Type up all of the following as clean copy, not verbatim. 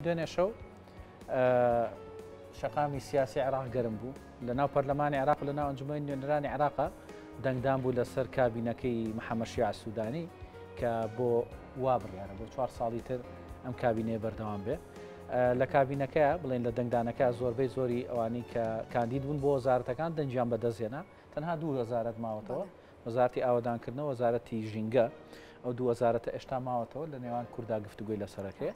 دوێنێ شەو شەقامی سیاسی عێراق گەرم بوو لەناو پەرلەمانی عێراق و لەناو ئەنجومەنی نوێنەرانی عێراقا دەنگدان بوو لەسەر کابینەکەی محەممەد شیاع سوودانی کە بۆ وا بڕیارە بۆ 4 ساڵی تر ئەم کابینەیە بەردەوام بێ لە کابینەکەیە بڵێن لە دەنگدانەکە زۆربەی زۆری ئەوانەی کە کاندید بوون بۆ وەزارەتەکان دەنجیان بەدەستێنا تەنها 2 وەزارەت ماوەتەوە وەزارەتی ئاوەدانکردنەوە وەزارەتی ژینگە ئەو 2 وەزارەتە ئێشتا ماوەتەوە لە نێوان کووردا گفتوگوی لەسەرەکەی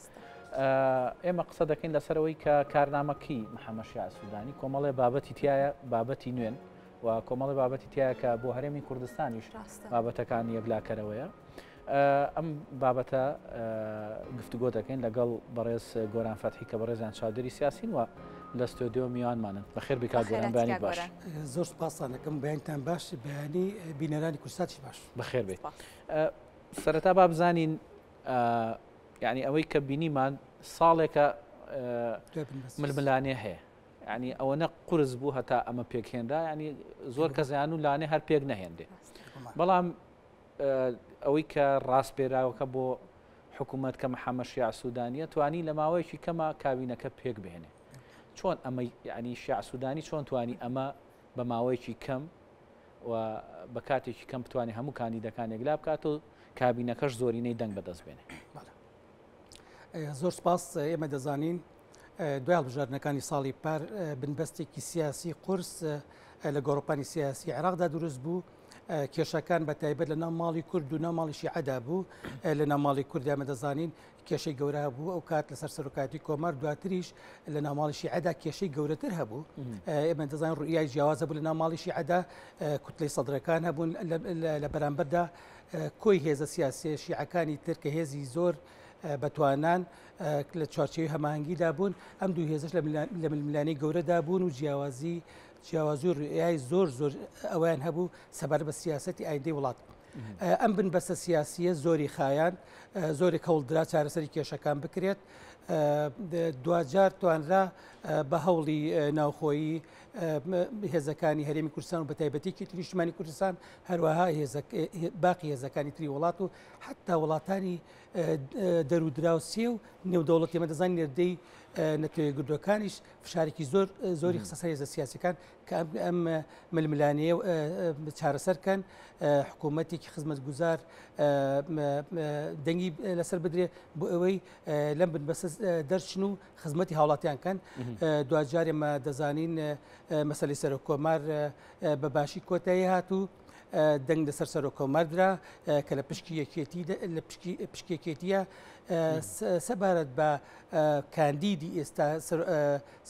ئێمە قسە دەکەین لەسەرەوەی کە کارنامەکەی محەممەد شیاع سوودانی کۆمەڵێ بابەتی تایە بابەتی نوێن و کۆمەڵی بابەتی تایە کە بۆ هەرێمی کوردستانیش بابەتەکان یەکلاکەرەوەیە ئەم بابەتە گفتوگۆ دەکەین لەگەڵ بەڕێز گۆران فەتحی کە بەڕێزیان چاودێری سیاسین و لە ستۆدیۆ میوانمانن بەخێر بکات گۆران بەیانی باش زۆر سوپاسان دەکەم بەیانتان باش بەیانی بینەرانی کوردستانی باش بەخێر بێت سەرەتا با بزانین یعنی ئەوەی کە بینیمان ساڵێکە ململانێ هەیە ینی ئەوەنە قرس بوو هەتا ئەمە پێکهێندا ینی زۆر کەزیان و لانێ هەر پێک نەهێندێ بەڵام ئەوەی کە ڕاستپێراوەکە بۆ حکوومەت کە محەممەد شیاع سوودانیە توانی لە ماوەیەکی کەمە کابینەکە پێک بهێنێ چۆن ئەمە ینی شیاع سوودانی چۆن توانی ئەمە بە ماوەیەکی کەم و بە کاتێکی کەم بتوانێت هەموو کاندیدەکان یەکلا بکات و کابینەکەش زۆرینەی دەنگ بەدەست بێنێ زۆر سپاس ئێمە دەزانین دوای هەڵبژاردنەکانی ساڵی پار بنبەستێکی سیاسی قورس لە گۆڕۆپانی سیاسی عێراقدا دروست بوو کێشەکان بە تایبەت لە ناو ماڵی کورد و ناو ماڵی شیعەدا بوو لە ناو ماڵی کوردی ئێمە دەزانین کێشەی گەورە بوو ئەو کات لەسەر سەرۆکاتی کۆمەڵ دواتریش لە ناو ماڵی شیعەدا کێشەی گەورەتر هەبوو ئێمە دەزانین ڕوئیای جیاوازە بوو لە ناو ماڵی شیعەدا کوتلەی سەدرەکان هەبوون لە بەرامبەردا کۆی هێزە سیاسی شیعەکانی تر کە هێزی زۆر بەتوانان لە چوارچێوی هەماهەنگیدا بوون ئەم دوو هێزش لە ململانەی گەورەدا بوون و جیاوازی و ڕێیای زۆر ئەویان هەبوو سەبارەت بە سیاسەتی ئایندەی وڵات ئەم بنبەستە سیاسیە زۆری خایان زۆری هەوڵدرا چارەسەری کێشەکان بکرێت دوجار توانرا بە هەوڵی ناوخۆیی هێزەکانی هەرێمی کوردستان و بە تایبەتێکی نیشتیمانی کوردستان هەروەها باقی هێزەکانی تری وڵات و حتا وڵاتانی دەرودراوسێ و نێودەوڵەتی ئێمە دەزانین نێردەی نەتەوەیەکگرتوەکانیش فشارێکی زۆری خستە هێزە سیاسیەکان کە ئەم ململانەیە چارەسەرکەن حکوومەتێکی خزمەتگوزار دەنگی لەسەر بدرێ بۆ ئەوەی لەم بنبەستە دەرچن و خزمەتی هاوڵاتیان کەن دوجار ئێمە دەزانین مەسەلەی سەرۆکۆمار بە باشی کۆتایی هاتوو دەنگ لەسەر سەرۆکۆماردرا کە لە پشکێکێتیە سەبارەت بە کاندیدی ئێستا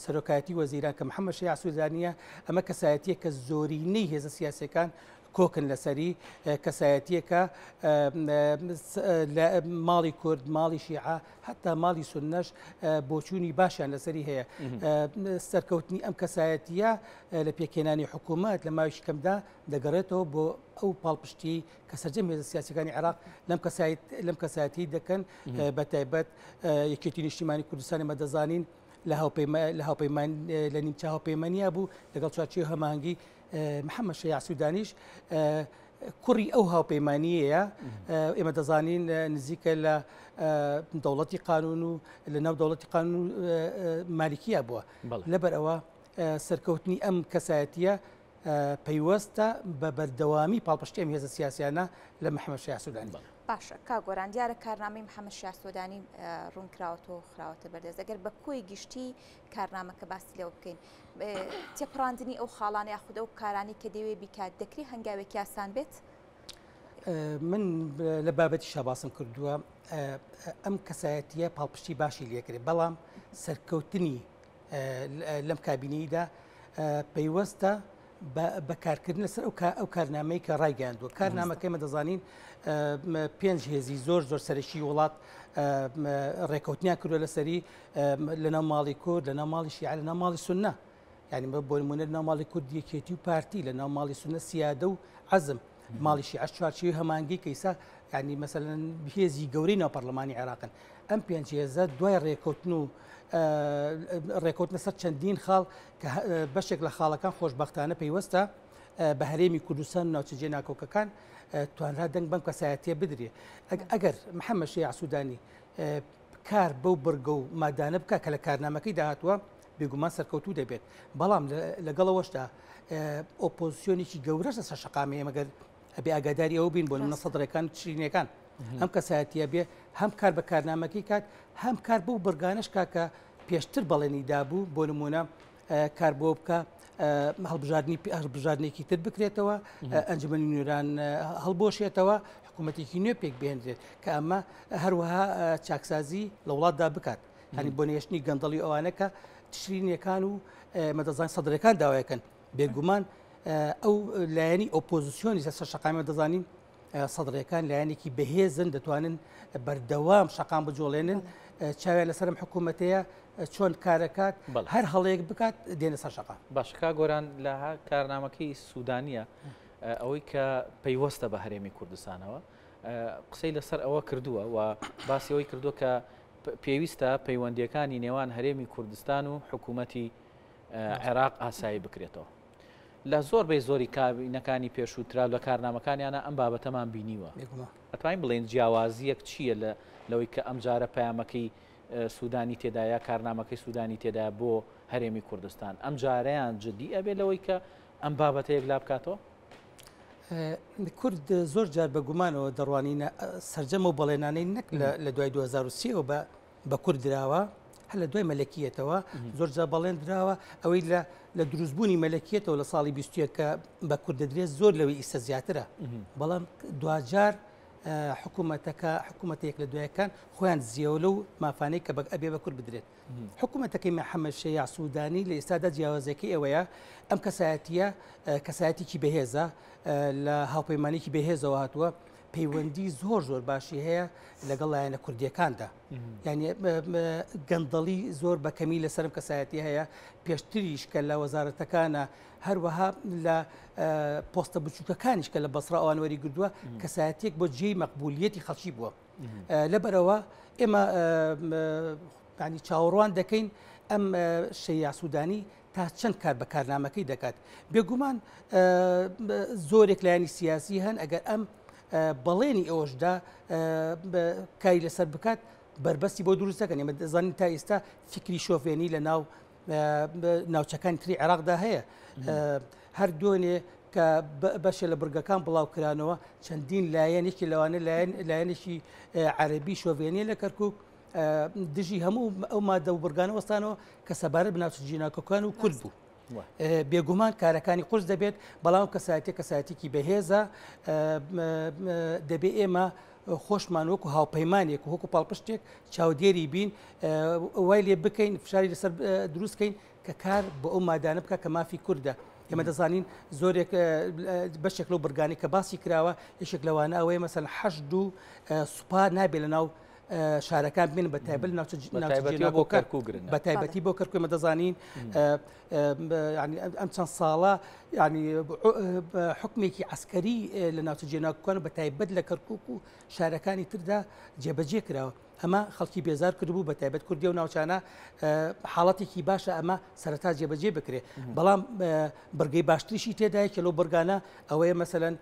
سەرۆکایەتی وەزیران کە محەممەد شیاع سوودانیە ئەمە کەسایەتیە کە زۆرینەی هێزە سیاسەکان کۆکن لەسەری کەسایەتیەکە ماڵی کورد ماڵی شیعە حتا ماڵی سونەش بۆچوونی باشیان لەسەری هەیە سەرکەوتنی ئەم کەسایەتیە لە پێکێنانی حکوومەت لە ماوەیەکی کەمدا دەگەڕێتەوە بۆ ئەو پاڵپشتی کە سەرجەم هێزە سیاسەکانی عێراق لەم کەسایەتی دەکەن بە تایبەت یەکێتی نیشتیمانی کوردستانی ئێمە دەزانین لە هاوپەیمان لە نیمچە هاوپەیمانیا بوو لەگەڵ چوارچێوە هەماهەنگی محەممەد شیاع سوودانیش کوڕی ئەو هاوپەیمانیەیە ئێمە دەزانین نزیکە لە دەوڵەتی قانون و لە ناو دەوڵەتی قانون و مالیکیە بووە لەبەر ئەوە سەرکەوتنی ئەم کەسایەتیە پەیوەستە بە بەردەوامی پاڵپشتی ئەم هێزە سیاسیانە لە محەممەد شیاع سوودانی باشە کاگۆران دیارە کارنامەی محەممەد شیاع سوودانی ڕوونکراوەوە خراوەتە بەردەست ئەگەر بە کۆی گشتی کارنامەکە باسی لێوە بکەین تێپڕاندنی ئەو خاڵانی یاخودە و کارانی کە دەوێ بیکات دەکری هەنگاوێکی ئاسان بێت من لە بابەتی شاباسم کردووە ئەم کەسایەتیە پاڵپشتی باشی لێکرێت بەڵام سەرکەوتنی لەم کابینەیدا پەیوەستە بەکارکردن لەسەر ئەو کارنامەی کە ڕایگەاندووە کارنامەکەی مە دەزانین 5 هێزی زۆر سەرەکی وڵات ڕێکەوتنیان کردووە لەسەری لە ناو ماڵی کورد لە ناو ماڵی شیعە لە ناو ماڵی سونە یعنی بۆ نمونە لە ناو ماڵی کورد یەکێتی و پارتی لە ناو ماڵی سونە سیادە و عەزم ماڵی شیعە چوارچێوی هەماهەنگی کە ئێستا یعنی مەسەلەن هێزی گەورەی ناو پەرلەمانی عێراقن ئەم 5 هێزە دوای ڕێکەوتن و ڕێکەوتنە سەر چەندین خاڵ کە بەشێک لە خاڵەکان خۆشبەختانە پەیوەستە بە هەرێمی کوردستان و ناوچەجێ ناکۆکەکان توانرا دەنگ بەم کەسایەتیە بدرێ ئەگەر محەممەد شیاع سوودانی کار بەو بڕگە و مادانە بکە کە لە کارنامەکەی داهاتوە بێگومان سەرکەوتوو دەبێت بەڵام لەگەڵەوەشدا ئۆپۆزیسیۆنێکی گەورەش لەسەر شەقامی ئەمەگەر ئەبێ ئاگاداری ئەوە بین بۆ منە سەدرەکان تشرینەکان ئەم کەسایەتیە بێ هەم کار بە کارنامەکەی کات هەم کار بەو بڕگانش کاکە پێشتر بەڵێنی دابوو بۆ نمونە کار بۆ بکە هەڵبژاردنێکی تر بکرێتەوە ئەنجومەنی نوێران هەڵبۆشێتەوە حکوومەتێکی نوێ پێک بێنرێت کە ئەمە هەروەها چاکسازی لە وڵاتدا بکات هەنی بۆ نێشتنی گەندەڵی ئەوانەکە تشرینەکان و مەدەزان سەدرەکان داوایەکەن بێگومان ئەو لایەنی ئۆپۆزیسیۆنی سەر شەقامی دەزانین سەدرەکان لایەنێکی بەهێزن دەتوانن بەردەوام شەقام بجۆڵێنن چاویان لەسەرم حکوومەتەیە چۆن کارەکات هەر هەڵەیەک بکات دێنە سەر شەقا باشکا گۆران لە کارنامەکەی سوودانیە ئەوەی کە پەیوەستە بە هەرێمی کوردستانەوە قسەی لەسەر ئەوە کردووە و باسی ئەوەی کردووە کە پێویستە پەیوەندیەکانی نێوان هەرێمی کوردستان و حکوومەتی عێراق ئاسایی بکرێتەوە لە زۆر بەی زۆری کابینەکانی پێشووترا لە کارنامەکانیانە ئەم بابەتەمان بینیوە ئەتوانین بڵێن جیاوازیەک چییە لەوەی کە ئەم جارە پەیامەکەی سوودانی تێدایە کارنامەکەی سوودانی تێدا بۆ هەرێمی کوردستان ئەم جارەیان جدی ئەبێ لەوەی کە ئەم بابەتەیەک لا بکاتەوە کورد زۆر جار بەگومانەوە دەڕوانینە سەرجەمە و بەڵێنانەی نەک لە دوای 2023 بە کورد درراوە هەر لە دوای مەلەکیەتەوە زۆر جار بەڵێن درراوە ئەوەی لە دروستبوونی مەلەکیەتەوە لە ساڵی 20 کە بە کورد دەدرێت زۆر لەوەی ئیسە زیاترە بەڵام دوجار حکوومەتێک لە دوایەکان خۆیان زیێوە و مافانەی کە ئەبێ بە کورد بدرێت حکوومەتەکەی محەممەد شەیع سوودانی لە ئێستادا جیاوازەکەی ئەوەیە ئەم کەسایەتیە کەسایەتێکی بەهێزە لە هاوپەیمانێکی بەهێزەوە هاتووە پەیوەندی زۆر باشی هەیە لەگەڵ لایەنە کوردیەکاندا یعنی گەندەڵی زۆر بەکەمی لەسەرم کەسایەتی هەیە پێشتریش کە لە وەزارەتەکانە هەروەها لە پۆستە بچووکەکانیش کە لە بەسرا ئەوان وەری گردووە کەسایەتێک بۆ جێی مەقبولیەتی خەڵکی بووە لەبەرەوە ئێمە ینی چاوەڕوان دەکەین ئەم شەیع سوودانی تا چەند کار بە کارنامەکەی دەکات بێگومان زۆرێک لایەنی سیاسی هەن ئەگەر ئەم بەڵێنی ئەوەشدا کاری لەسەر بکات بربەستی بۆ دروست دەکەن ئێمە دەزانین تا ئێستا فکری شۆفێنی لە ناوچەکانی تری عێراقدا هەیە هەر دوێنێ کە بەشە لە بڕگەکان بڵاو کرانەوە چەندین لایەنێکی لەوانە لایەنێکی عەربی شۆڤێنی لە کەرکووک دژی هەموو ئەو مادە و بڕگانە وەستانەوە کە سەبارەت بناوچە جیناکۆکان و کورد بوو بێگومان کارەکانی قورس دەبێت بەڵام کەسایەتێکی بەهێزە دەبێت ئێمە خۆشمان وەکو هاوپەیمانێک و وەکو پاڵپشتێک چاودێری بین وای لێ بکەین فشاری لەسەر دروستکەین کە کار بە ئەو مادانە بکە کە مافی کووردە ئێمە دەزانین زۆرێک بەشێک لەو بڕگانی کە باسی کراوە یەکێک لەوانە ئەوەیە مەسەن حەشد و سوپا نابێت لە ناو شارەکان بین بە تایبەت بە تایبەتی بۆ کەرکووی مە دەزانین ئەم چەند ساڵە ینی حکمێکی عسکەری لە ناوچە جێناکۆکان بە تایبەت لە کەرکووک و شارەکانی تردا جێبەجێ کراوە ئەمە خەڵکی بێزار کردبوو بە تایبەت کوردی و ناوچانە حاڵەتێکی باشە ئەمە سەرەتا جێبەجێ بکرێت بەڵام بڕگەی باشتریشی تێدایە کە لەو بڕگانە ئەوەیە مەسەلەن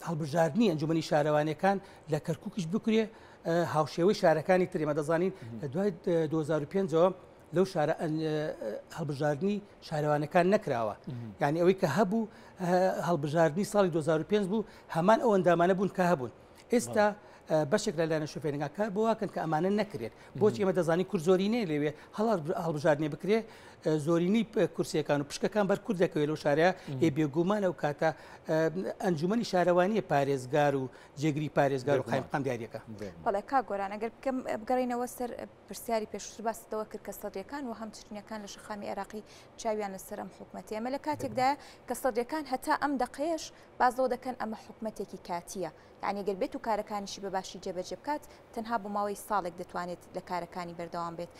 هەڵبژاردننی ئەنجومەنی شارەوانەکان لە کەرکووکیش بکرێ هاوشێوەی شارەکانی ترێمە دەزانین لە دوای 2005ەوە لەو شارە هەڵبژاردننی شارەوانەکان نەکراوە یعنی ئەوەی کە هەبوو هەڵبژاردننی ساڵی 2005 بوو هەمان ئەو ئەندامانە بوون کە هەبوون ئێستا بەشێک لە لایەنە شوفێرنگا کار بۆواکەن کە ئەمانە نەکرێت بۆچی ئێمە دەزانی کورد زۆرینەیە لەوێ هەڵبژاردنێ بکرێ زۆرینی کورسیەکان و پشکەکان بەر کورد دەکەوێت لەو شارەیە بێگومانە و کاتە ئەنجومەنی شارەوانیە پارێزگار و جێگری پارێزگار و قایمقام دیارەکە بەڵێ کا گۆران ئەگەر بکەم بگەڕینەوە سەر پرسیاری پێشتر باسەوە کرد کە سەدرەکان و هەم تشرینەکان لە شەخامی عێراقی چاویان لەسەر ئەم حکوومەتی ئەمە لە کاتێکدا کە سەدرەکان هەتا ئەم دەقەیەش بازەوە دەکەن ئەمە حکوومەتێکی کاتیە یعنی گەر بێت و کارەکانیشی بە باشی جێبەجێ بکات تەنها بۆ ماوەی ساڵێک دەتوانێت لە کارەکانی بەردەوام بێت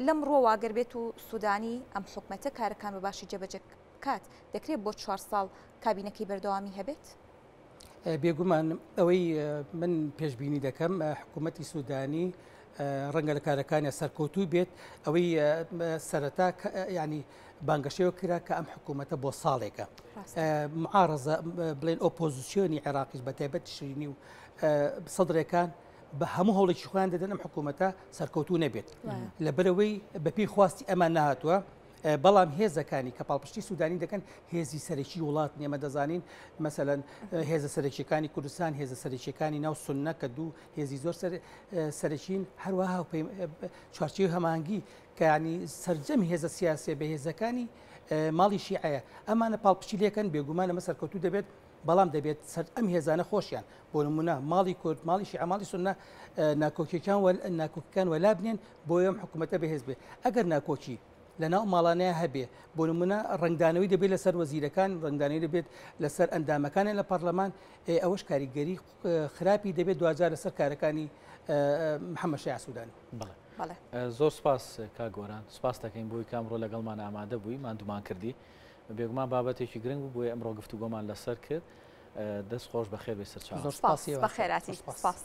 لەم ڕۆوا گەر بێت و سوودانی ئەم حکوومەتە کارەکان بە باشی جێبەجێ بکات دەکرێت بۆ 4 ساڵ کابینەکەی بەردەوامی هەبێت بێگومان ئەوەی من پێشببینی دەکەم حکوومەتی سوودانی ڕەنگە لە کارەکانی سەرکەوتوو بێت ئەوەی سەرەتا ینی بانگەشەوە کرا کە ئەم حکوومەتە بۆ ساڵێکە معارەزە بڵێن ئۆپۆزیسیۆنی عێراقیش بە تایبەت شیرینی و سەدرەکان بە هەموو هەوڵێکی خۆیان دەدەن ئەم حکوومەتە سەرکەوتوو نەبێت لەبەرەوەی بەپێی خواستی ئەمان نەهاتووە بەڵام هێزەکانی کە پاڵپشتی سوودانی دەکەن هێزی سەرەکی وڵات نێمە دەزانین مەسەلەن هێزە سەرەکیەکانی کوردستان هێزە سەرەکیەکانی ناو سوننە کە دوو هێزی زۆر سەرەکین هەروەها چوارچێوی هەمانگی کە ینی سەرجەمی هێزە سیاسیە بە هێزەکانی ماڵی شیعەیە ئەمانە پاڵپشتی لێکەن بێگومان لەمە سەرکەوتوو دەبێت بەڵام دەبێت سەر ئەم هێزانە خۆشیان بۆ نمونە ماڵی کورد ماڵی شیعە ماڵی سوننە ناکۆکیەکان وەلا بنێن بۆ ئەم حکوومەتە بەهێز بێ ئەگەر ناکۆکی لەناو ماڵانەیە هەبێ بۆ نمونە ڕنگدانەوەی دەبێت لەسەر وەزیرەکان ڕنگدانەوەی دەبێت لەسەر ئەندامەکانیان لە پەرلەمان ئەوەش کاریگەری خراپی دەبێت دوجار لەسەر کارەکانی محەممەد شایع سوودانی. زۆر سپاس کاگۆران سپاس دەکەین بۆی کامڕۆ لەگەڵمان ئامادە بووی مادومان کردی بێگومان بابەتێکی گرنگ بوو بۆی ئەمڕۆ گفتوگۆمان لەسەر کرد دەست خۆش بەخێر بێ سەرچاو بە خێراتی سپاس.